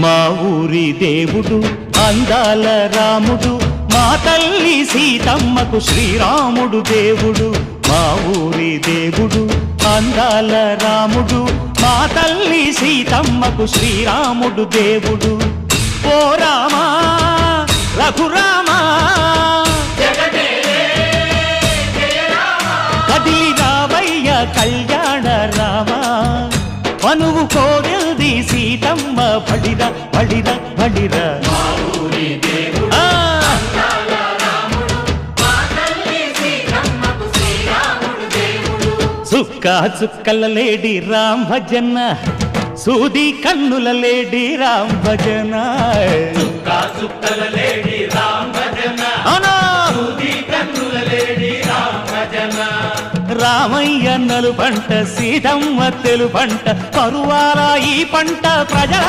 మా ఊరి దేవుడు అందాల రాముడు, మా తల్లి సీతమ్మకు శ్రీరాముడు దేవుడు. మా ఊరి దేవుడు అందాల రాముడు, మా తల్లి సీతమ్మకు శ్రీరాముడు దేవుడు. ఓ రామా రఘురామా కదిలి రావయ్య కళ్యాణ రామా, మనువు కోరింది సీతమ్మ బడిరా బడిరా బడిరా. చుక్క చుక్కల లేడి రామ్ భజన, సూది కన్నుల లేడి రామ్ భజన. చుక్కల లేడి రామ్ భజన, సూది కన్నుల లేడి రామ్ భజన. రామయ్య నలు పంట, సీతమ్మ తెలు పంట, పరువాల ఈ పంట ప్రజల